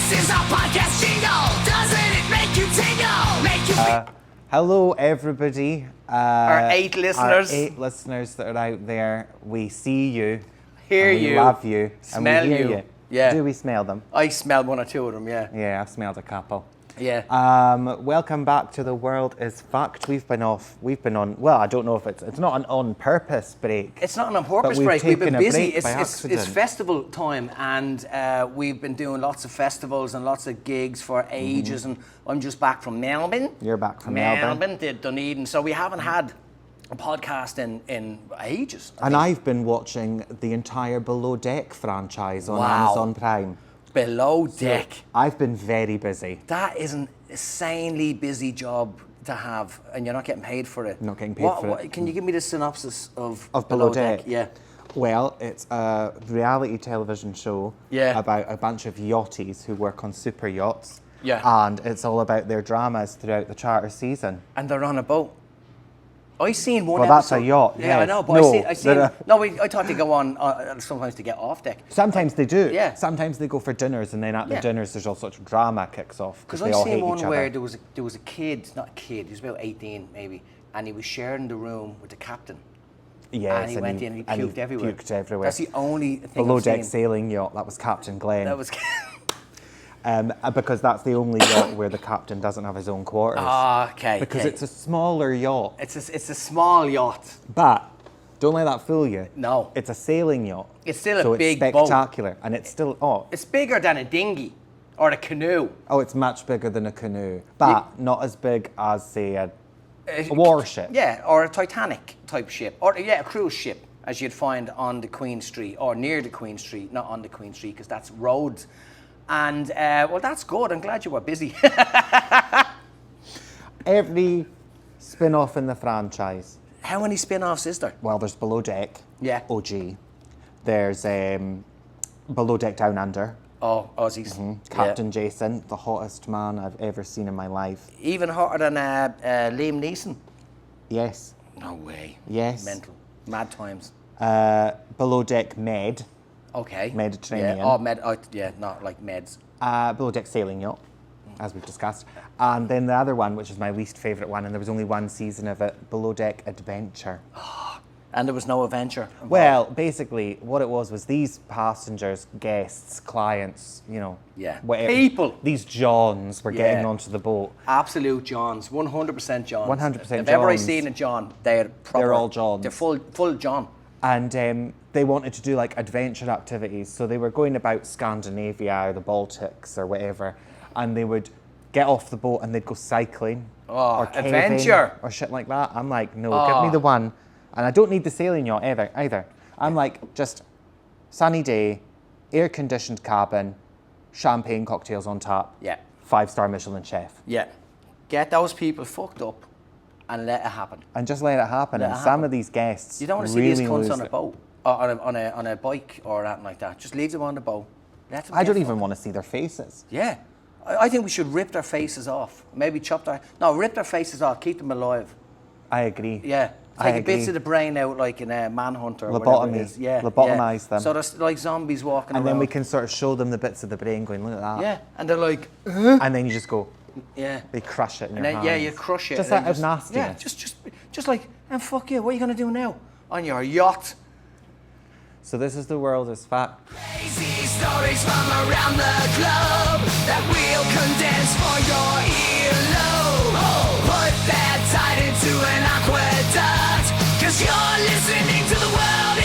This is our podcast jingle. Doesn't it make you tingle? Make you Hello, everybody. Our 8 listeners. Our 8 listeners that are out there. We see you. Hear and we you. love you. Smell and we hear you. you. Yeah. Do we smell them? I smelled 1 or 2 of them, yeah. Yeah, I've smelled a couple. Yeah. Welcome back to The World is Fucked. We've been on, well, I don't know if it's not an on purpose break. It's not an on purpose we've break. We've been taken a busy. break by It's accident. festival time, and we've been doing lots of festivals and lots of gigs for ages. And I'm just back from Melbourne. You're back from Melbourne. Did Dunedin. So we haven't had a podcast in ages. And I've been watching the entire Below Deck franchise on Wow. Amazon Prime. Below Deck. I've been very busy. That is an insanely busy job to have, and you're not getting paid for it. Not getting paid for it. Can you give me the synopsis of Below Deck? Yeah. Well, it's a reality television show about a bunch of yachties who work on super yachts. Yeah. And it's all about their dramas throughout the charter season. And they're on a boat. I seen one Well, that's episode. a yacht, Yeah, I yes. know, but No, I seen. they're I thought they go on sometimes to get off deck. Sometimes they do. Yeah. Sometimes they go for dinners, and then at the Yeah. dinners, there's all sorts of drama kicks off Because they I all seen hate one each where other. there was a kid, not a kid, he was about 18 maybe, and he was sharing the room with the captain. Yes, and he went in and he puked everywhere. Puked everywhere. That's the only thing Below I've Deck seen. sailing yacht. That was Captain Glenn. That was. Because that's the only yacht where the captain doesn't have his own quarters. Okay. Because okay. it's a smaller yacht. It's a small yacht. But don't let that fool you. No. It's a sailing yacht. It's still a so big it's boat. spectacular. And it's still, It's bigger than a dinghy or a canoe. it's much bigger than a canoe. But not as big as, say, a warship. Yeah, or a Titanic type ship, or a cruise ship, as you'd find on the Queen Street or near the Queen Street, not on the Queen Street, because that's roads. And well, that's good. I'm glad you were busy. Every spin-off in the franchise. How many spin-offs is there? Well, there's Below Deck. Yeah. OG. There's Below Deck Down Under. Oh, Aussies. Captain Jason, the hottest man I've ever seen in my life. Even hotter than Liam Neeson. Yes. No way. Yes. Mental. Mad times. Below Deck Med. Okay. Mediterranean. Yeah. Not like meds. Below Deck Sailing Yacht, as we've discussed. And then the other one, which is my least favourite one, and there was only one season of it, Below Deck Adventure. And there was no adventure involved. Well, basically, what it was these passengers, guests, clients, Yeah. whatever, People. these Johns were getting Yeah. onto the boat. Absolute Johns, 100% Johns. 100% If ever I Johns. seen a John, they're proper. They're all Johns. They're full John. And they wanted to do like adventure activities. So they were going about Scandinavia or the Baltics or whatever. And they would get off the boat and they'd go cycling. Oh, or caving adventure. or shit like that. I'm like, no, give me the one. And I don't need the sailing yacht either. I'm like, just sunny day, air-conditioned cabin, champagne cocktails on tap. Yeah. 5-star Michelin chef. Yeah. Get those people fucked up and let it happen. And just let it happen. Let And it some happen. of these guests You don't want to see really these cunts lose on a it. boat, or on a bike or anything like that. Just leave them on the boat. Let them I get don't fucked. even want to see their faces. Yeah. I think we should rip their faces off. Maybe rip their faces off. Keep them alive. I agree. Yeah. I Take bits agree. of the brain out, like in a Manhunter or whatever it is. Yeah. Lobotomise them. So there's like zombies walking And around. then we can sort of show them the bits of the brain going, look at that. Yeah. And they're like, And then you just go, yeah. they crush it in And your then, hands. you crush it. Just and out then of nastiness. Yeah, just like, and fuck you, what are you going to do now? On your yacht. So this is The World is Fat. crazy stories from around the globe that we'll condense for your earlobe. Put that tide into an aqueduct, 'cause you're listening to The World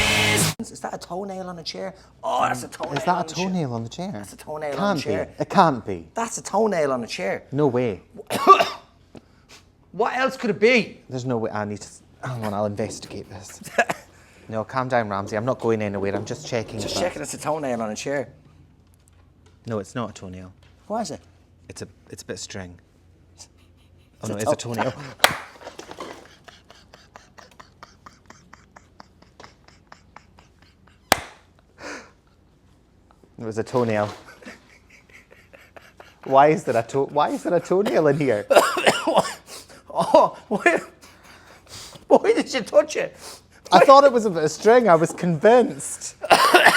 is... Is that a toenail on a chair? Oh, that's a toenail. Is that on a the chair. toenail on the chair? That's a toenail on Can't the chair. be. It can't be. That's a toenail on a chair. No way. What else could it be? There's no way. I need to. Hang on, I'll investigate this. No, calm down, Ramsey. I'm not going anywhere. I'm just checking. Just if checking it's a toenail on a chair. No, it's not a toenail. What is it? It's a bit of string. Oh It's no, a it's a toenail. It was a toenail. Why is there a toenail in here? Oh, why did you touch it? I thought it was a bit of string. I was convinced.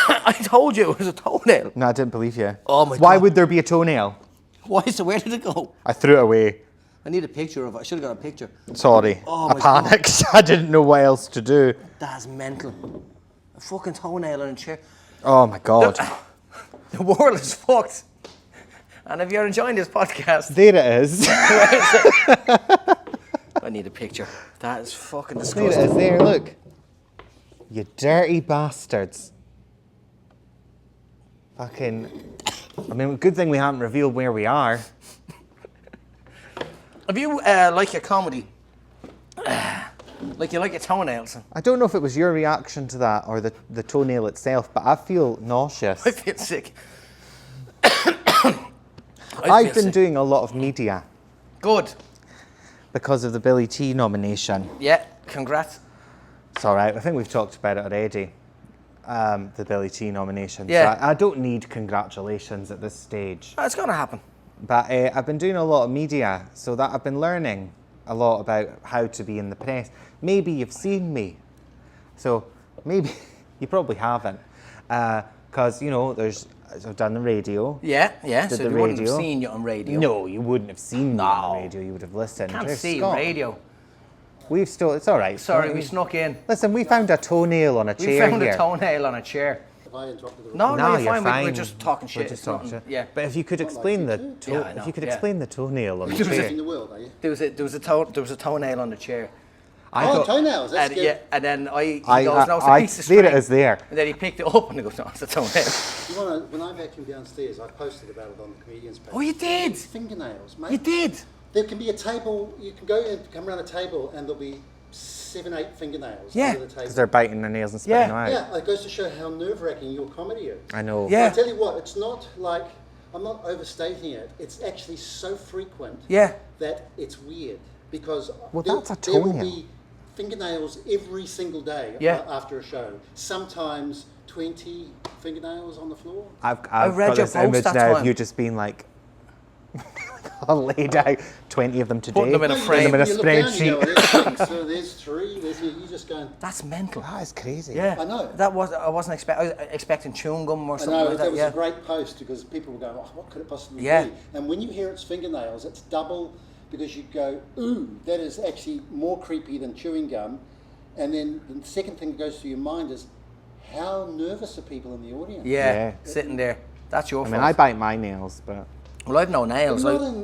I told you it was a toenail. No, I didn't believe you. Oh my Why God. would there be a toenail? Why? So where did it go? I threw it away. I need a picture of it. I should have got a picture. Sorry. Oh I my God. panicked. I didn't know what else to do. That's mental. A fucking toenail on a chair. Oh my God. The world is fucked. And if you're enjoying this podcast, There it is. I need a picture. That is fucking There it disgusting. is. There, look. You dirty bastards. Fucking. I mean, good thing we haven't revealed where we are. If you like your comedy, like you like your toenails, I don't know if it was your reaction to that or the toenail itself, but I feel nauseous. I feel sick. I've been doing a lot of media Good. because of the Billy T nomination. Yeah, congrats. It's all right. I think we've talked about it already. The Billy T nomination. Yeah. So I don't need congratulations at this stage. Oh, it's going to happen. But I've been doing a lot of media, so that I've been learning a lot about how to be in the press. Maybe you've seen me. So maybe you probably haven't. Because, you know, I've done the radio. Yeah, yeah. Did So the they wouldn't have radio. seen you on radio. No, you wouldn't have seen me on No. the radio. You would have listened. Can't There's see Scott. radio. We've still, it's all right. Sorry, we snuck in. Listen, we found a toenail on a We chair found here. a toenail on a chair. Have I interrupted the No, No, you're you're fine. fine. We're just talking shit. We're just It's talking nothing- shit. Yeah. But if you could explain the Yeah, I know, if you could yeah. explain the toenail on the There was a- chair. in the world, are you? There was a toenail on the chair. I Oh, thought- toenails. That's And, good. yeah, and then he goes, no, it's a piece of there it string. is there. And then he picked it up and he goes, no, it's a toenail. You wanna, when I vacuumed downstairs, I posted about it on the comedians page. Oh, you did? Fingernails, mate. You did? There can be a table. You can go and come around a table, and there'll be 7, 8 fingernails Yeah. under the table. Because they're biting their nails and spitting Yeah. them out. Yeah, it goes to show how nerve-wracking your comedy is. I know. Yeah. I tell you what, it's not like I'm not overstating it. It's actually so frequent Yeah. that it's weird because Well, there, that's a there will toenail. be fingernails every single day Yeah. after a show. Sometimes 20 fingernails on the floor. I've read got your this post image that now time. of you just being like, I'll lay down 20 of them today. Putting them in a No, frame. Put them in a you look down, you spreadsheet. go, there's 6, so there's 3, there's you just going. That's mental. That is crazy. Yeah. I know. I wasn't I was expecting chewing gum or I something know like that that. was Yeah. a great post because people were going, oh, what could it possibly Yeah. be? And when you hear it's fingernails, it's double because you go, ooh, that is actually more creepy than chewing gum. And then the second thing that goes through your mind is, how nervous are people in the audience? Yeah. Yeah. Sitting there. That's your I fault. mean, I bite my nails, but Well, I've no nails. Not I,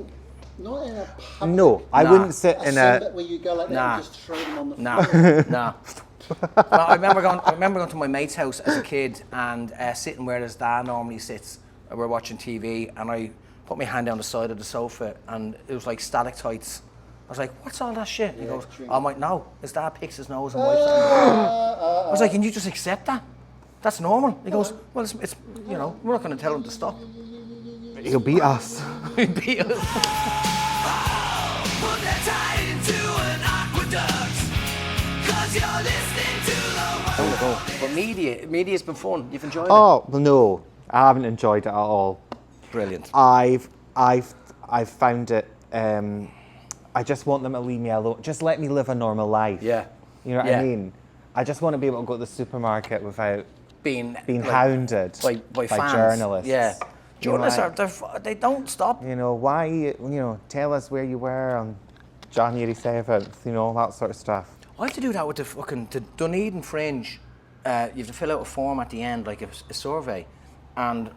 not in a public no, I Nah. wouldn't sit in assembly a. where you go like that Nah. and just throw them on the Nah, floor. nah. No, I remember going to my mate's house as a kid and sitting where his dad normally sits. We're watching TV and I put my hand down the side of the sofa and it was like stalactites. I was like, "What's all that shit?" And he goes, chewing "I'm like, no." His dad picks his nose and wipes it. I was like, "Can you just accept that? That's normal." He goes, "Well, it's you know, we're not going to tell him to stop." He'll beat us. He'd beat us. Put that tide into an aqueduct. 'Cause you're listening to the world. But media's been fun. You've enjoyed it. Oh well, no, I haven't enjoyed it at all. Brilliant. I've found it. I just want them to leave me alone. Just let me live a normal life. Yeah. You know what Yeah. I mean? I just want to be able to go to the supermarket without Being being like, hounded by fans. journalists. Yeah. You know, Journalists they don't stop. You know, why, you know, tell us where you were on January 7th, you know, that sort of stuff. I have to do that with the Dunedin Fringe. You have to fill out a form at the end, like a survey, and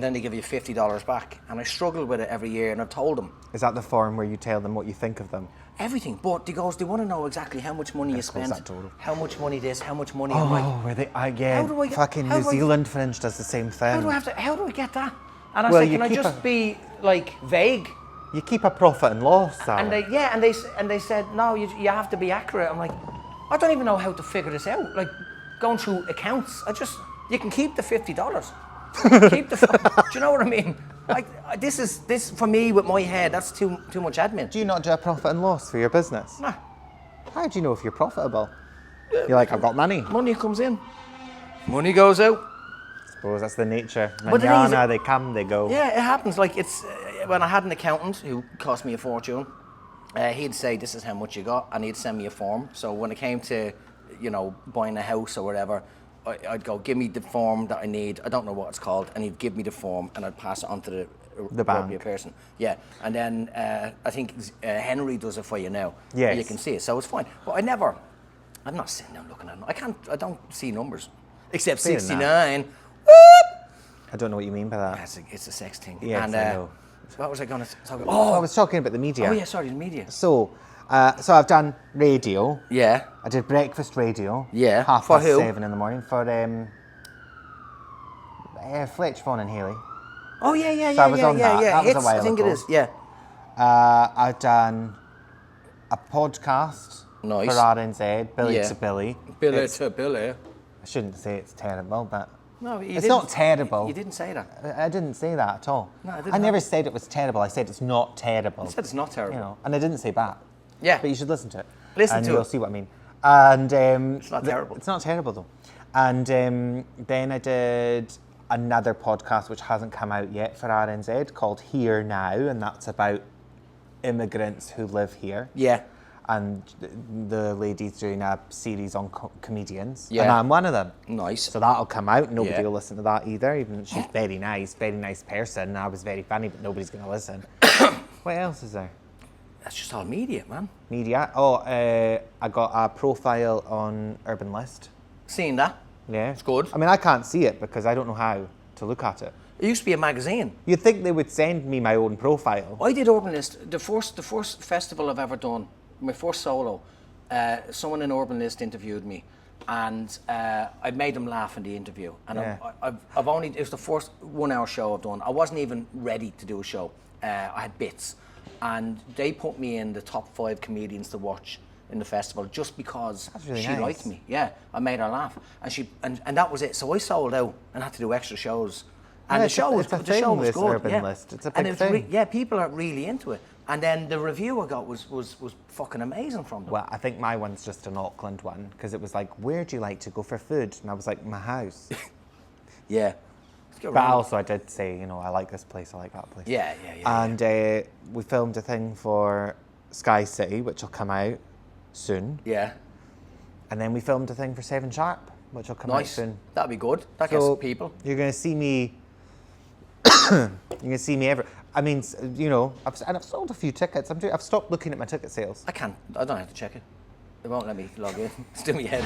then they give you $50 back. And I struggle with it every year, and I've told them Is that the form where you tell them what you think of them? everything. But they want to know exactly how much money you close spent, that total. how much money this, how much money. I'm like, were they, again, How do I get- fucking how New do I- Zealand Fringe does the same thing. how do I get that? And I Well, said, you can I keep just a- be like vague? You keep a profit and loss, Alan. And they said, no, you have to be accurate. I'm like, I don't even know how to figure this out. Like, going through accounts, you can keep the $50. Keep the, do you know what I mean? Like, this for me with my head, that's too much admin. Do you not do a profit and loss for your business? Nah, How do you know if you're profitable? You're like, I've got money. money comes in, money goes out. I suppose that's the nature. But the thing is- Manana, they come, they go. Yeah, it happens. Like it's when I had an accountant who cost me a fortune. He'd say, "This is how much you got," and he'd send me a form. So when it came to, you know, buying a house or whatever, I'd go, give me the form that I need. I don't know what it's called, and he'd give me the form, and I'd pass it on to the appropriate person. Yeah, and then I think Henry does it for you now. Yes. You can see it, so it's fine. But I'm not sitting down looking at them. I don't see numbers. Except Fair 69. I don't know what you mean by that. It's a sex thing. Yes, and, I know. What was I going to talk about? Oh, I was talking about the media. Oh, yeah, sorry, the media. So I've done radio. Yeah. I did breakfast radio. Yeah. 7:30 in the morning for Fletch, Vaughan and Haley. Oh, yeah. So I was on that. That was a while I think ago. it is, yeah. I've done a podcast Nice. for RNZ, Billy Yeah. to Billy. Billy It's- to Billy. I shouldn't say it's terrible, but No, you it's not didn't- terrible. You didn't say that. I didn't say that at all. No, I didn't I never have- said it was terrible. I said it's not terrible. I said it's not terrible. You know, and I didn't say bad. Yeah. But you should listen to it. Listen and to you'll it. see what I mean. And It's not terrible. It's not terrible though. And then I did another podcast which hasn't come out yet for RNZ called Here Now, and that's about immigrants who live here. Yeah. And the lady's doing a series on comedians, Yeah. and I'm one of them. Nice. So that'll come out. Nobody Yeah. will listen to that either. Even she's very nice person. I was very funny, but nobody's going to listen. What else is there? That's just all media, man. Media. Oh, I got a profile on Urban List. Seeing that. Yeah, It's good. I mean, I can't see it because I don't know how to look at it. It used to be a magazine. You'd think they would send me my own profile. I did Urban List. The first festival I've ever done, my first solo, someone in Urban List interviewed me, and I made them laugh in the interview. And Yeah. I've only, it was the first 1 hour show I've done. I wasn't even ready to do a show. I had bits, and they put me in the top 5 comedians to watch in the festival just because That's really she nice. liked me. Yeah, I made her laugh, and that was it. So I sold out and had to do extra shows. And Yeah, the it's show a- was it's a the show thing, was this good. Urban Yeah. List. It's a And big it's thing. yeah, people are really into it. And then the review I got was fucking amazing from them. Well, I think my one's just an Auckland one because it was like, where do you like to go for food? And I was like, my house. Yeah. Let's get But around. also I did say, you know, I like this place, I like that place. Yeah. And we filmed a thing for Sky City, which will come out soon. Yeah. And then we filmed a thing for 7 Sharp, which will come out Nice. soon. That'd be good. That So gets people. you're going to see me. You're going to see me ever. I mean, you know, I've sold a few tickets. I've stopped looking at my ticket sales. I don't have to check it. It won't let me log in. It's doing me head.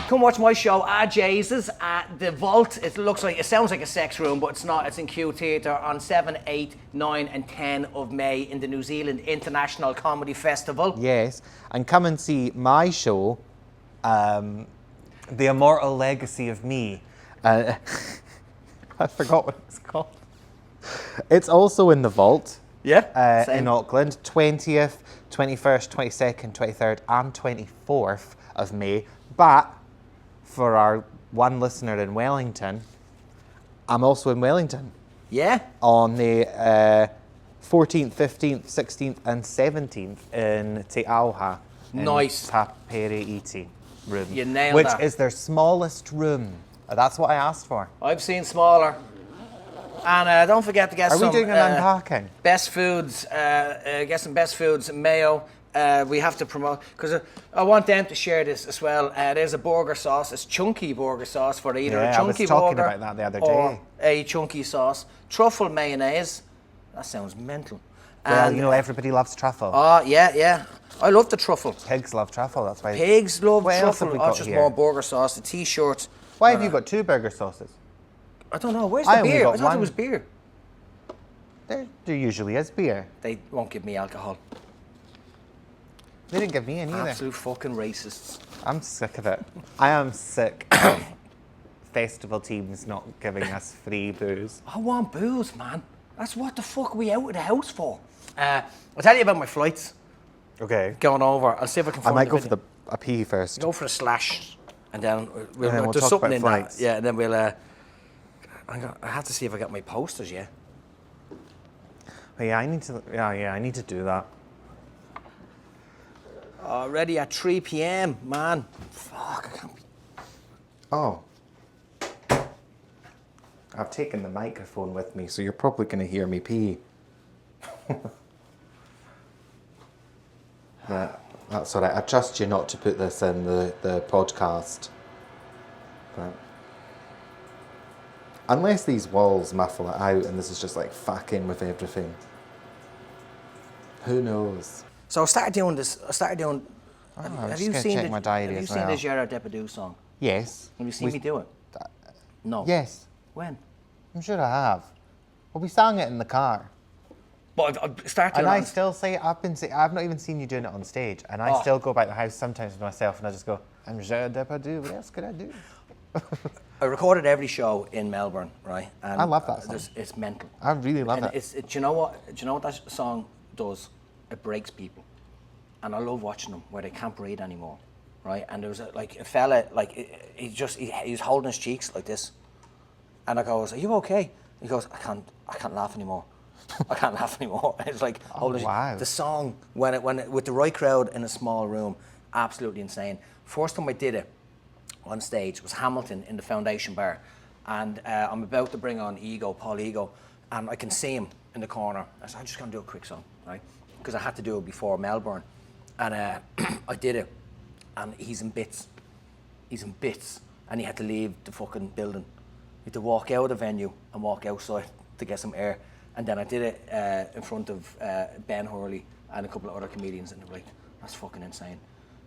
Come watch my show, Jesus, at the Vault. It sounds like a sex room, but it's not. It's in Q Theatre on 7, 8, 9 and 10 of May in the New Zealand International Comedy Festival. Yes, and come and see my show, The Immortal Legacy of Me. I forgot what it's called. It's also in the Vault. Yeah, In Auckland, 20th, 21st, 22nd, 23rd, and 24th of May. But for our one listener in Wellington, I'm also in Wellington Yeah? on the 14th, 15th, 16th, and 17th in Te Auha. in Nice. Tapere Iti room. You nailed Which that. is their smallest room. That's what I asked for. I've seen smaller. And don't forget to get Are some... we doing an unpacking? Best foods, get some best foods, mayo. We have to promote, because I want them to share this as well. There's a burger sauce, it's chunky burger sauce for either Yeah, a I was chunky talking burger about that the other or day. a chunky sauce. Truffle mayonnaise, that sounds mental. Well, And, you know, everybody loves truffle. yeah. I love the truffle. Pigs love truffle, that's why. Pigs love What else have truffle. we got Just here? more burger sauce, the t-shirts. Why have you got 2 burger sauces? I don't know, where's I the only beer? got I thought one. it was beer. There usually is beer. They won't give me alcohol. They didn't give me any either. Absolute fucking racists. I'm sick of it. I am sick of festival teams not giving us free booze. I want booze, man. That's what the fuck are we out of the house for. I'll tell you about my flights Okay. going over. I'll see if I can I find might the go for video. a pee first. Go for a slash, and then we'll then we'll there's talk something about in flights. that. Yeah, and then we'll. I have to see if I got my posters yet. Oh, yeah, I need to do that. Ready at 3 p.m. Man, fuck, I can't be. Oh. I've taken the microphone with me, so you're probably going to hear me pee. But That's all right. I trust you not to put this in the podcast. But unless these walls muffle it out and this is just like fucking with everything. Who knows? So I started doing this. I'm have just you gonna seen check my diary Have you as seen well. the Gerard Depardieu song? Yes. Have you seen me do it? No. Yes. When? I'm sure I have. Well, we sang it in the car. But I've started. And it I on- still say, I've not even seen you doing it on stage. And I still go back to the house sometimes with myself and I just go, I'm Gerard Depardieu, what else could I do? I recorded every show in Melbourne, right? And I love that song. It's mental. I really love And it. do you know what? Do you know what that song does? It breaks people, and I love watching them where they can't breathe anymore, right? And there was a fella, he was holding his cheeks like this, and I goes, "Are you okay?" He goes, "I can't laugh anymore. I can't laugh anymore." And it's like, wow. The song when it with the right crowd in a small room, absolutely insane. First time I did it on stage was Hamilton in the Foundation Bar, and I'm about to bring on Paul Ego, and I can see him in the corner. I said, I'm just going to do a quick song, right? Because I had to do it before Melbourne, and I did it, and he's in bits, and he had to leave the fucking building. He had to walk out of the venue and walk outside to get some air, and then I did it in front of Ben Hurley and a couple of other comedians, and they were like, that's fucking insane.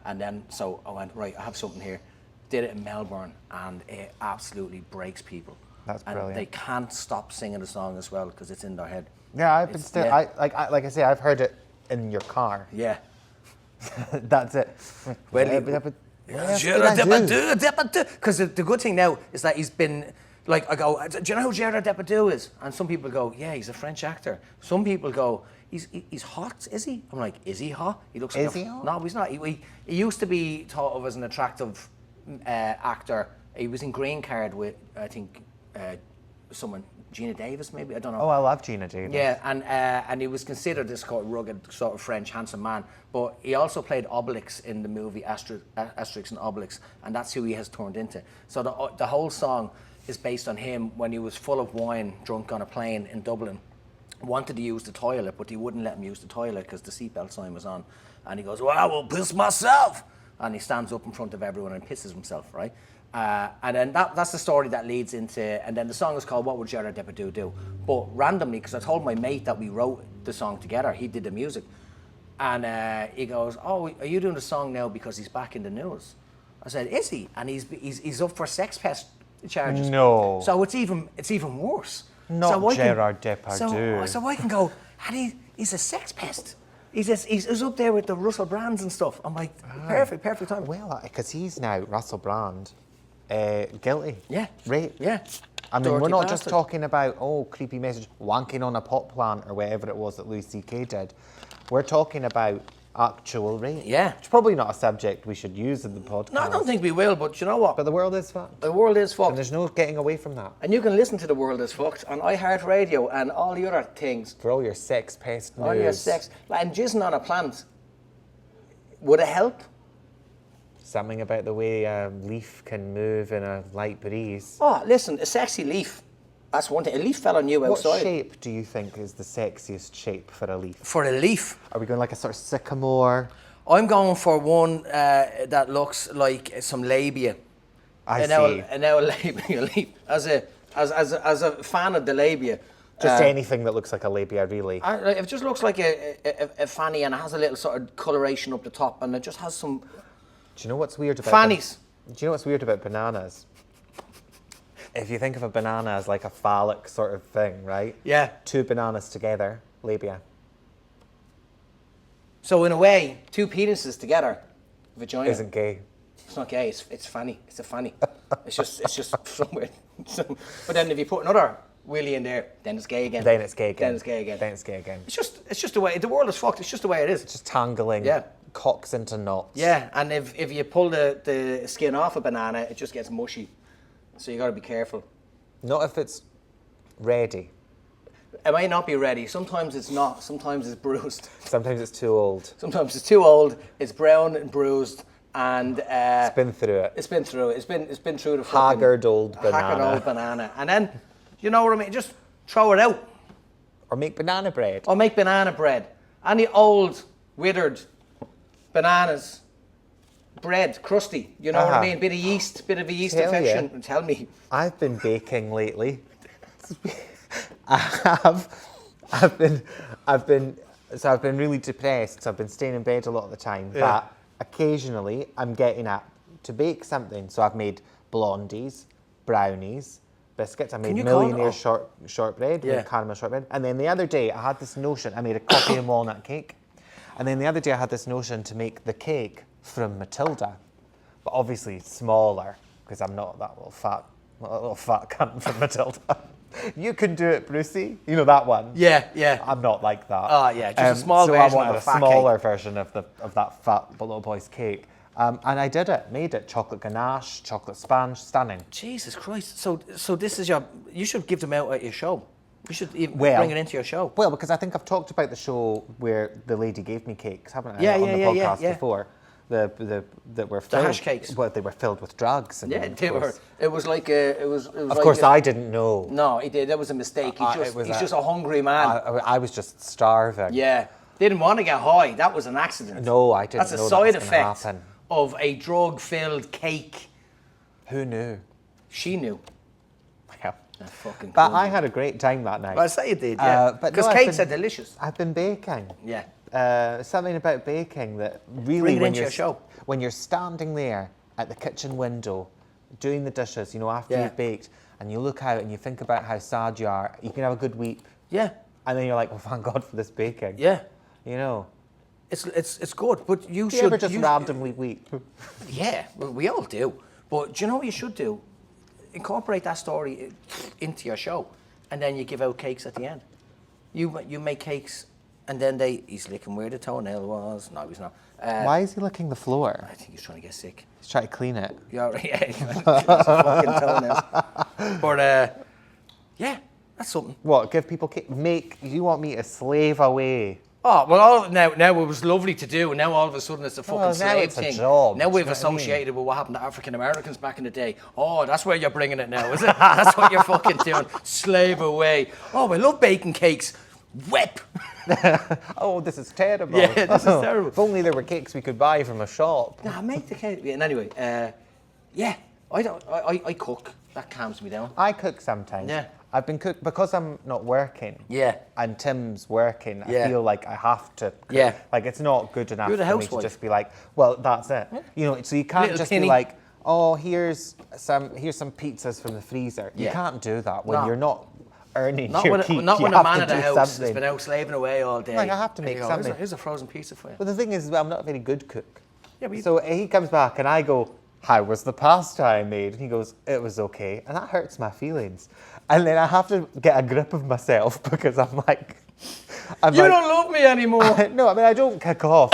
And then, so I went, right, I have something here. Did it in Melbourne, and it absolutely breaks people. That's and brilliant. they can't stop singing the song as well because it's in their head. Yeah, I've been still, yeah. like I say, I've heard it in your car. Yeah. That's it. Well, because the good thing now is that he's been, like, I go, do you know who Gerard Depardieu is? And some people go, yeah, he's a French actor. Some people go, he's hot, is he? I'm like, is he hot? He looks like Is he hot? No, he's not. He used to be thought of as an attractive actor. He was in Green Card with, I think, someone, Gina Davis maybe, I don't know. Oh, I love Gina Davis. Yeah, and he was considered this kind of rugged, sort of French, handsome man. But he also played Obelix in the movie Asterix and Obelix, and that's who he has turned into. So the whole song is based on him when he was full of wine, drunk on a plane in Dublin. Wanted to use the toilet, but he wouldn't let him use the toilet because the seatbelt sign was on. And he goes, well, I will piss myself. And he stands up in front of everyone and pisses himself, right? And then that's the story that leads into, and then the song is called What Would Gerard Depardieu Do? But randomly, because I told my mate that we wrote the song together, he did the music. And he goes, oh, are you doing the song now because he's back in the news? I said, is he? And he's up for sex pest charges. No. So it's even worse. Not so Gerard Depardieu. So I can go, and he's a sex pest. He's up there with the Russell Brands and stuff. I'm like, perfect time. Well, because he's now Russell Brand, guilty. Yeah. Rape. Yeah. I mean, Dirty we're not bastard. just talking about, creepy message, wanking on a pot plant or whatever it was that Louis C.K. did. We're talking about actual rape. Yeah. It's probably not a subject we should use in the podcast. No, I don't think we will, but you know what? But the world is fucked. The world is And fucked. there's no getting away from that. And you can listen to The World is Fucked on iHeartRadio and all the other things. For all your sex pest news. All your sex. And jizzing on a plant, would it help? Something about the way a leaf can move in a light breeze. Oh, listen, a sexy leaf. That's one thing. A leaf fell on you What outside. shape do you think is the sexiest shape for a leaf? For a leaf, Are we going like a sort of sycamore? I'm going for one that looks like some labia. I see. Now a labia leaf. As a fan of the labia. Just anything that looks like a labia, really. It just looks like a fanny, and it has a little sort of coloration up the top, and it just has some Do you know what's weird about fannies. Do you know what's weird about bananas? If you think of a banana as like a phallic sort of thing, right? Yeah. Two bananas together, labia. So in a way, two penises together, vagina. Isn't gay. It's not gay. It's funny. It's a funny. It's just somewhere. But then if you put another willy in there, then it's gay again. Then it's gay again. Then it's gay again. Then it's gay again. It's just the way the world is fucked. It's just the way it is. Just tangling Yeah. cocks into knots. Yeah, and if you pull the skin off a banana, it just gets mushy. So you got to be careful. Not if it's ready. It might not be ready. Sometimes it's not. Sometimes it's bruised. Sometimes it's too old. Sometimes it's too old. It's brown and bruised, and It's been through it. It's been through it. It's been through the fucking Haggard old haggard banana. old banana. And then, you know what I mean? Just throw it out. Or make banana bread. Or make banana bread. Any old, withered bananas, bread, crusty. You know what I mean? Bit of yeast, bit of a yeast Hell infection. yeah. Tell me. I've been baking lately. I've been really depressed. So I've been staying in bed a lot of the time. Yeah. But occasionally I'm getting up to bake something. So I've made blondies, brownies, biscuits. I made you call it millionaire all? shortbread, Yeah. made caramel shortbread. And then the other day I had this notion. I made a coffee and walnut cake. And then the other day I had this notion to make the cake from Matilda, but obviously smaller because I'm not that little fat cunt from Matilda. You can do it, Brucey. You know that one. Yeah, yeah. I'm not like that. Oh, yeah, just a small so version I wanted of a fat smaller version of that fat little boy's cake, and I did it. Made it chocolate ganache, chocolate sponge, stunning. Jesus Christ. So this is you should give them out at your show. You should even Well- bring it into your show. Well, because I think I've talked about the show where the lady gave me cakes, haven't I? Yeah, on yeah, the yeah, podcast yeah. before. That were filled, hash cakes. Well, they were filled with drugs. And Yeah, of they were. course- It was like a. It was. Of course, I didn't know. No, he did. That was a mistake. He's just a hungry man. I was just starving. Yeah. Didn't want to get high. That was an accident. No, I didn't That's a know that side was gonna effect happen. of a drug-filled cake. Who knew? She knew. Yeah. That fucking. But cunt. I had a great time that night. Well, I say you did, yeah. but Because no, I've cakes been- are delicious. I've been baking. Yeah. Something about baking that really Bring it when into you're your show. when you're standing there at the kitchen window doing the dishes, you know, after Yeah. you've baked, and you look out and you think about how sad you are, you can have a good weep, Yeah. and then you're like, well, thank God for this baking. Yeah. You know. It's good, but you Do should. you ever just randomly weep? Yeah, well, we all do. But do you know what you should do? Incorporate that story into your show, and then you give out cakes at the end. You make cakes, and then he's licking where the toenail was. No, he's not. Why is he licking the floor? I think he's trying to get sick. He's trying to clean it. Yeah, fucking toenails. But yeah, that's something. What? Give people cake? You want me to slave away? Oh, well, now it was lovely to do, and now all of a sudden it's a fucking Well, now slave it's a thing. job, Now do we've you know what I mean? associated with what happened to African Americans back in the day. Oh, that's where you're bringing it now, is it? That's what you're fucking doing. Slave away. Oh, I love baking cakes. Whip. Oh, this is terrible. Yeah, this is terrible. If only there were cakes we could buy from a shop. Nah, make the cake. And anyway, yeah, I cook. That calms me down. I cook sometimes. Yeah. I've been cook because I'm not working. Yeah. And Tim's working. Yeah. I feel like I have to. Cook. Yeah. Like it's not good enough You're the for me to housewife. just be like, well, that's it. You know, so you can't Little just penny. be like, oh, here's some pizzas from the freezer. You Yeah. can't do that when No. you're not earning Not your when, keep. not You when a have man to of the do house has something. been out slaving away all day. Like, I have to There make you go, something. Here's a frozen pizza for you. But the thing is, I'm not a very good cook. Yeah, but you- So he comes back and I go, how was the pasta I made? And he goes, it was okay. And that hurts my feelings. And then I have to get a grip of myself because I'm like... You don't love me anymore. No, I mean, I don't kick off.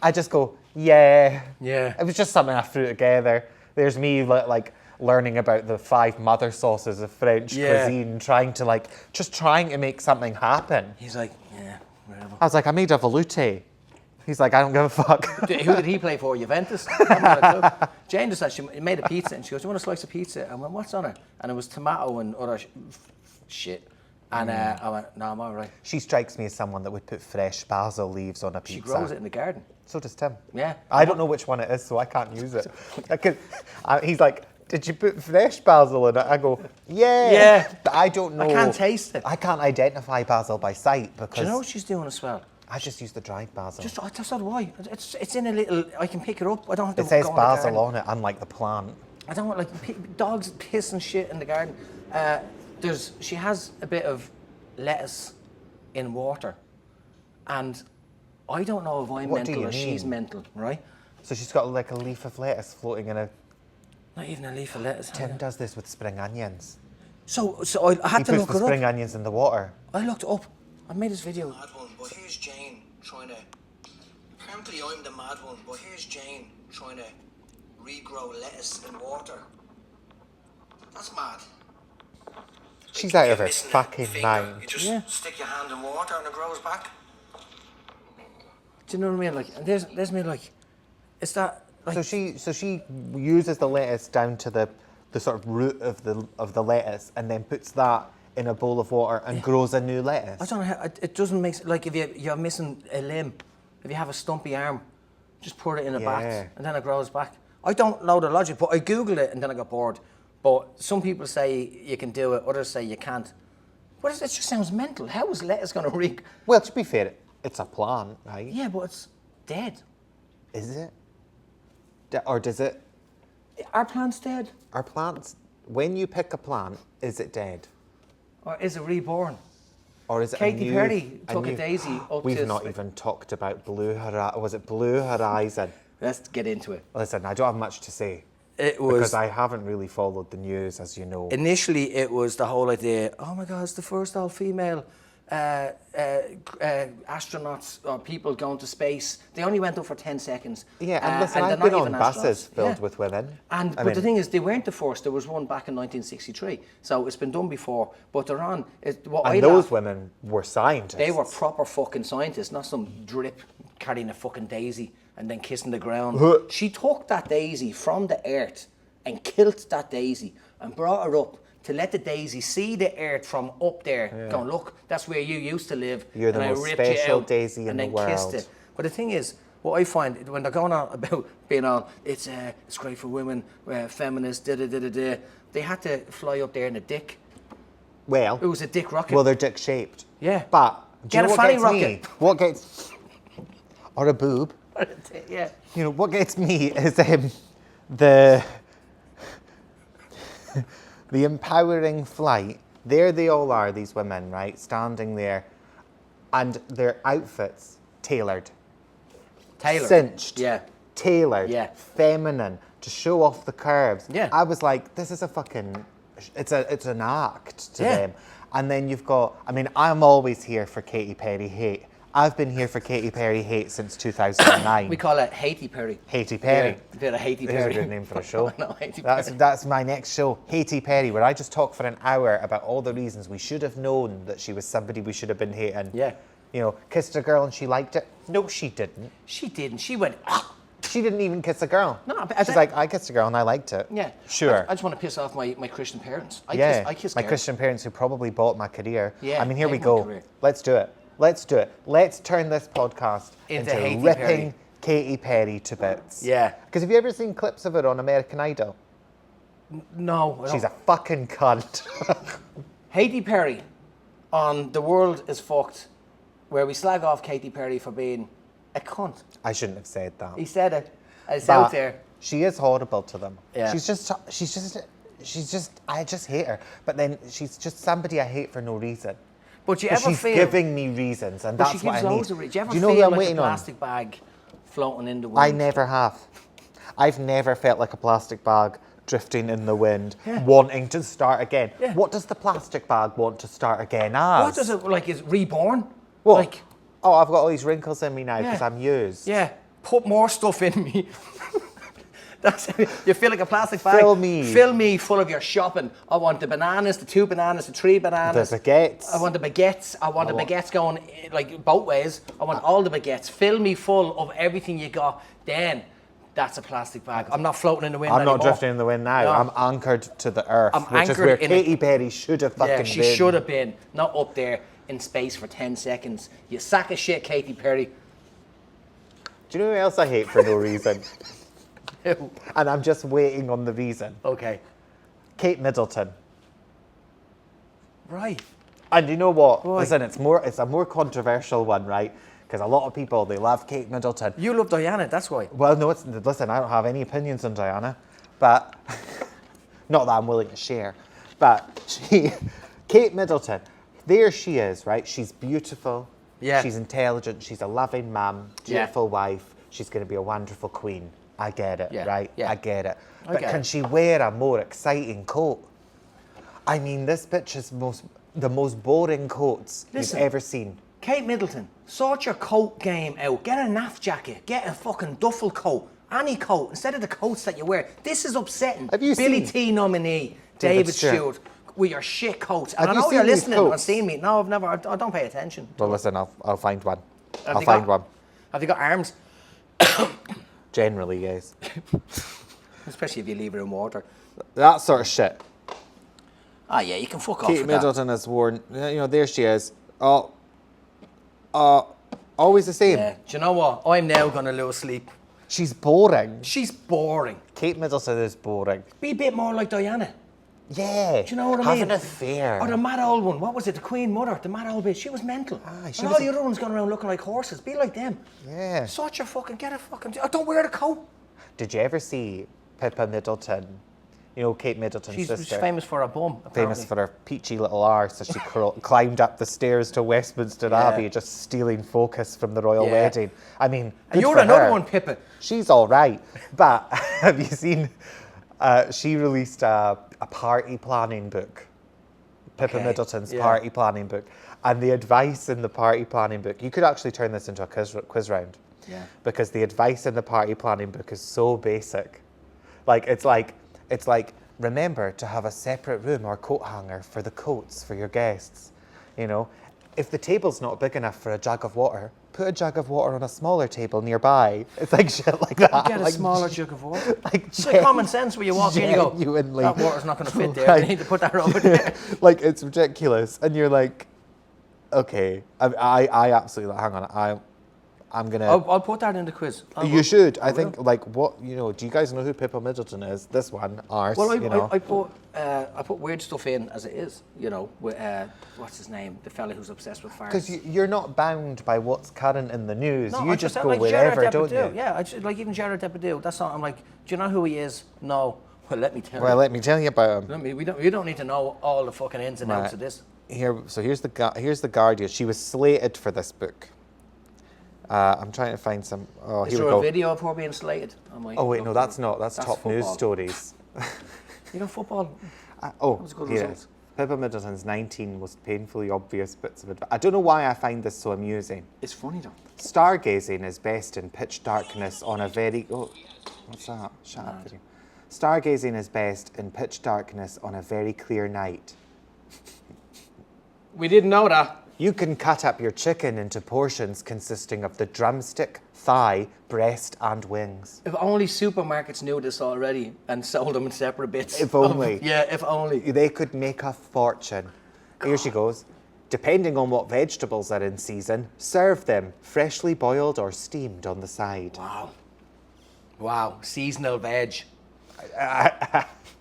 I just go, yeah. Yeah. It was just something I threw together. There's me like learning about the 5 mother sauces of French cuisine, trying to make something happen. He's like, yeah, whatever. I was like, I made a velouté. He's like, I don't give a fuck. Who did he play for? Juventus? I haven't got a clue. Jane just said she made a pizza and she goes, do you want a slice of pizza? I went, what's on it? And it was tomato and other shit. And I went, no, I'm all right. She strikes me as someone that would put fresh basil leaves on a pizza. She grows it in the garden. So does Tim. Yeah. I don't know which one it is, so I can't use it. He's like, did you put fresh basil in it? I go, yeah. Yeah. But I don't know. I can't taste it. I can't identify basil by sight because Do you know what she's doing as well? I just use the dried basil. I just said why. It's in a little. I can pick it up. I don't have to. It says go in the basil garden. on it, unlike the plant. I don't want dogs piss and shit in the garden. She has a bit of lettuce in water, and I don't know if I'm What do mental you or she's mean? mental, right? So she's got like a leaf of lettuce floating in a... Not even a leaf of lettuce. Tim does this with spring onions. So I had He to puts look the it spring up. onions in the water. I looked it up. I made this video. Mad one, but here's Jane trying to. Apparently, I'm the mad one, but here's Jane trying to regrow lettuce in water. That's mad. She's out of You're her missing a fucking finger. mind. You just Yeah. stick your hand in water and it grows back. Do you know what I mean? Like, and there's me like, it's that like. So she uses the lettuce down to the sort of root of the lettuce and then puts that in a bowl of water and grows a new lettuce. I don't know how it doesn't make like if you're missing a limb, if you have a stumpy arm, just put it in a Yeah. bat, and then it grows back. I don't know the logic, but I Googled it and then I got bored. But some people say you can do it, others say you can't. But it just sounds mental. How is lettuce going to reek? Well, to be fair, it's a plant, right? Yeah, but it's dead. Is it? Or does it? Are plants dead? Are plants, when you pick a plant, is it dead? Or is it reborn? Or is it Katy Perry took a daisy up We've to... not even talked about Blue Horizon. Was it Blue Horizon? Let's get into it. Listen, I don't have much to say. It was... Because I haven't really followed the news, as you know. Initially, it was the whole idea, oh my God, it's the first all-female astronauts or people going to space. They only went up for 10 seconds. Yeah, and listen, they're I've not been on even buses astronauts. filled Yeah. with women. But the thing is, they weren't the first. There was one back in 1963. So it's been done before. But they're on... And those women were scientists. They were proper fucking scientists, not some drip carrying a fucking daisy and then kissing the ground. She took that daisy from the earth and killed that daisy and brought her up to let the daisy see the earth from up there, going, look, that's where you used to live. You're the and most I ripped special you out daisy in the and then kissed world. it. But the thing is, what I find when they're going on about being on, it's great for women, feminists, da-da-da-da-da, they had to fly up there in a dick. Well, It was a dick rocket. well, they're dick shaped. Yeah. But do Get you know a what fanny gets rocket. me? What gets, or a boob? Yeah. You know what gets me is the the empowering flight. There they all are, these women, right, standing there, and their outfits tailored, cinched, Yeah. tailored, Yeah. feminine, to show off the curves. Yeah. I was like, this is a fucking, it's an act to Yeah. them. And then you've got, I mean, I'm always here for Katy Perry hate. I've been here for Katy Perry hate since 2009. We call it Hatey Perry. Hatey Perry. Yeah, a bit of Hatey There's Perry. a good name for a show. No, Hatey Perry. That's my next show, Katy Perry, where I just talk for an hour about all the reasons we should have known that she was somebody we should have been hating. Yeah. You know, kissed a girl and she liked it. No, she didn't. She didn't. She went, ah. She didn't even kiss a girl. No, but She's like, I kissed a girl and I liked it. Yeah. Sure. I just want to piss off my Christian parents. I Yeah. kiss My girls. Christian parents who probably bought my career. Yeah, I mean, here we my go. career. Let's do it. Let's do it. Let's turn this podcast Into into Hatey ripping Perry. Katy Perry to bits. Yeah. Because have you ever seen clips of her on American Idol? No. I She's don't. a fucking cunt. Hatey Perry on The World Is Fucked, where we slag off Katy Perry for being a cunt. I shouldn't have said that. He said it. It's But out there. She is horrible to them. Yeah. She's just, I just hate her. But then she's just somebody I hate for no reason. But you But ever she's feel... giving me reasons, and but that's she what I gives need. loads of... Do you ever Do you know feel who I'm like waiting a on? plastic bag floating in the wind? I never have. I've never felt like a plastic bag drifting in the wind, Yeah. wanting to start again. Yeah. What does the plastic bag want to start again as? What does it... Like, is reborn? What? Like, Oh, I've got all these wrinkles in me now because Yeah. I'm used. yeah, put more stuff in me. That's you feel like a plastic bag. Fill me. Fill me full of your shopping. I want the bananas, the 2 bananas, the 3 bananas. The baguettes. I want the baguettes. I want the baguettes going like both ways. I want all the baguettes. Fill me full of everything you got. Then that's a plastic bag. I'm not floating in the wind I'm anymore. not drifting in the wind now. No. I'm anchored to the earth, I'm which is anchored where in Katy Perry should have fucking Yeah, been. she should have been. Not up there in space for 10 seconds. You sack of shit, Katy Perry. Do you know who else I hate for no reason? Ew. And I'm just waiting on the reason. Okay. Kate Middleton. Right. And you know what? Why? Listen, it's a more controversial one, right? Because a lot of people, they love Kate Middleton. You love Diana, that's why. Well, no, listen, I don't have any opinions on Diana, but not that I'm willing to share. But Kate Middleton, there she is, right? She's beautiful. Yeah. She's intelligent. She's a loving mum, Yeah. dutiful wife. She's going to be a wonderful queen. I get it, Yeah, right? yeah. I get it. I But get can it. she wear a more exciting coat? I mean, this bitch is the most boring coats Listen. you've ever seen. Kate Middleton, sort your coat game out. Get a naff jacket. Get a fucking duffel coat. Any coat, instead of the coats that you wear. This is upsetting. Have you Billy seen T nominee, David David Stewart? Stewart, with your shit coats. And Have I you know you're seen these listening or coats? seeing me. No, I've never. I don't pay attention. Well, listen, I'll find one. Have I'll they find got- one. Have they got arms? Generally, yes. Especially if you leave her in water. That sort of shit. Ah, yeah, you can fuck off Kate with that. Middleton has worn, you know, there she is. Always the same. Yeah. Do you know what? I'm now going to lose sleep She's boring. She's boring. Kate Middleton is boring. Be a bit more like Diana. Yeah. Do you know what I Have mean? an affair. Or the mad old one. What was it? The Queen Mother. The mad old bitch. She was mental. she and was all the other ones going around looking like horses. Be like them. Yeah. Sort your fucking, get a fucking, don't wear the coat. Did you ever see Pippa Middleton? You know, Kate Middleton's She's sister. famous for her bum, apparently. Famous for her peachy little arse as she climbed up the stairs to Westminster Abbey, just stealing focus from the royal wedding. I mean, And you're for another her. one, Pippa. She's all right, but have you seen? She released a party planning book. Pippa Okay, Middleton's yeah. party planning book, and the advice in the party planning book. You could actually turn this into a quiz round. Yeah. Because the advice in the party planning book is so basic. It's like remember to have a separate room or coat hanger for the coats for your guests. You know, if the table's not big enough for a jug of water, put a jug of water on a smaller table nearby. It's like shit like that. Get a like, smaller jug of water. Like It's like common sense where you walk in, you go, genuinely. that water's not going to fit there. Like- I need to put that over there. Like it's ridiculous, and you're like, okay, I absolutely hang on. I'm gonna. I'll put that in the quiz. You should. I will. think like what you know. Do you guys know who Pippa Middleton is? This one, arse. Well, you know. I put weird stuff in as it is, you know, with, what's his name? The fella who's obsessed with farts. Because you're not bound by what's current in the news. No, you I just said, go like wherever, Gerard don't Depardieu. you? Yeah, like even Gerard Depardieu. That's not. I'm like, do you know who he is? No. Well, let me tell Well, you. let me tell you about him. We don't need to know all the fucking ins and outs of this. Here's the Guardian. She was slated for this book. I'm trying to find some. Oh, Is here we there go. a video of her being slated? Oh wait, no, that's not. That's top news football. stories. You know, football. Oh, was good here it results. is. Pippa Middleton's 19 most painfully obvious bits of advice. I don't know why I find this so amusing. It's funny though. Stargazing is best in pitch darkness on a very... Oh, what's that? Shut up, video. Stargazing is best in pitch darkness on a very clear night. We didn't know that. You can cut up your chicken into portions consisting of the drumstick, thigh, breast, and wings. If only supermarkets knew this already and sold them in separate bits. If only. Yeah, if only. They could make a fortune. Here she goes. Depending on what vegetables are in season, serve them freshly boiled or steamed on the side. Wow, seasonal veg.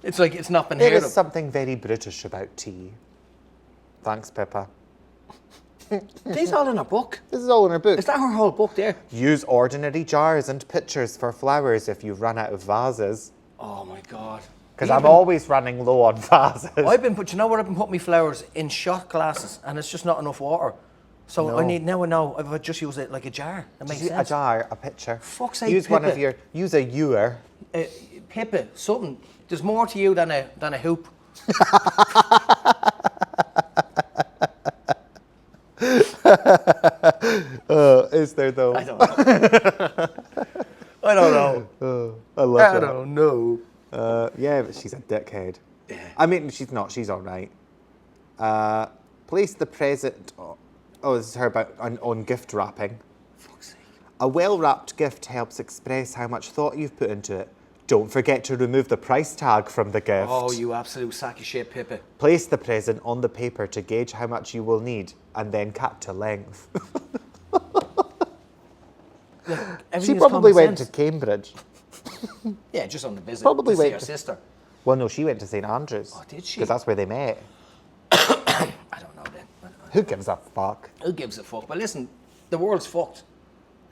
It's like it's not been There heard is of. something very British about tea. Thanks, Pippa. These all in a book. This is all in her book. Is that her whole book there? Use ordinary jars and pitchers for flowers if you run out of vases. Oh my God. Because I'm always running low on vases. I've been put. You know where I've been putting my flowers in shot glasses, and it's just not enough water. So No. I know if I just use it like a jar. That makes Use sense. a jar, a pitcher. Fuck's sake, Use one of Pippa. your. Use a ewer. Pippa, something. There's more to you than a hoop. Is there though? I don't know. I don't know. I love I that. don't know. Yeah, but she's a dickhead. Yeah. I mean, she's not. She's all right. Place the present. Oh, this is her about on gift wrapping. Fuck's sake. A well-wrapped gift helps express how much thought you've put into it. Don't forget to remove the price tag from the gift. Oh, you absolute sack of shit, Pippa. Place the present on the paper to gauge how much you will need, and then cut to length. She probably went to Cambridge. Yeah, just on the visit. Probably to see went her to- sister. Well, no, she went to St Andrews. Oh, did she? Because that's where they met. I don't know then. Who gives a fuck? Who gives a fuck? But listen, the world's fucked.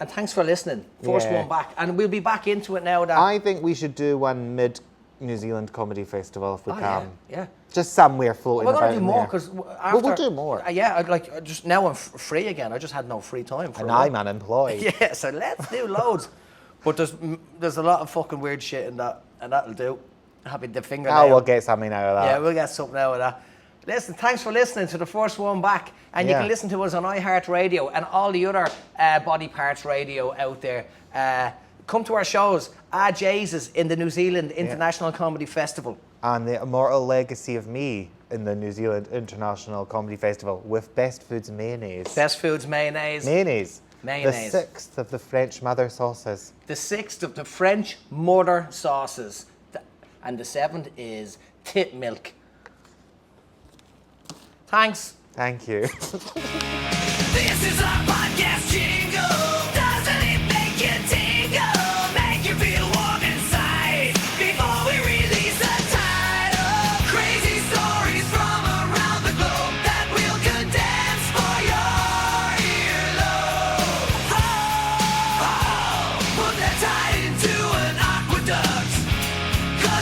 And thanks for listening. First Yeah. one back. And we'll be back into it now that... I think we should do one mid-New Zealand Comedy Festival if we Oh, can. yeah. Just somewhere floating We're about going to do in more there. because Well, we'll do more. Yeah, I'd like just now I'm free again. I just had no free time. For And a while. I'm unemployed. Yeah, so let's do loads. But there's a lot of fucking weird shit in that, and that'll do. Happy the fingernail. Oh, we'll get something out of that. Yeah, we'll get something out of that. Listen, thanks for listening to the first one back. And you Yeah. can listen to us on iHeartRadio and all the other Body Parts Radio out there. Come to our shows, Jesus in the New Zealand International Comedy Festival. And the immortal legacy of me in the New Zealand International Comedy Festival with Best Foods Mayonnaise. Best Foods Mayonnaise. Mayonnaise. Mayonnaise. The 6th of the French mother sauces. The 6th of the French mother sauces. And the 7th is tit milk. Thanks. Thank you. This is our podcast jingle. Doesn't it make you tingle?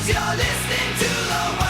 'cause you're listening to the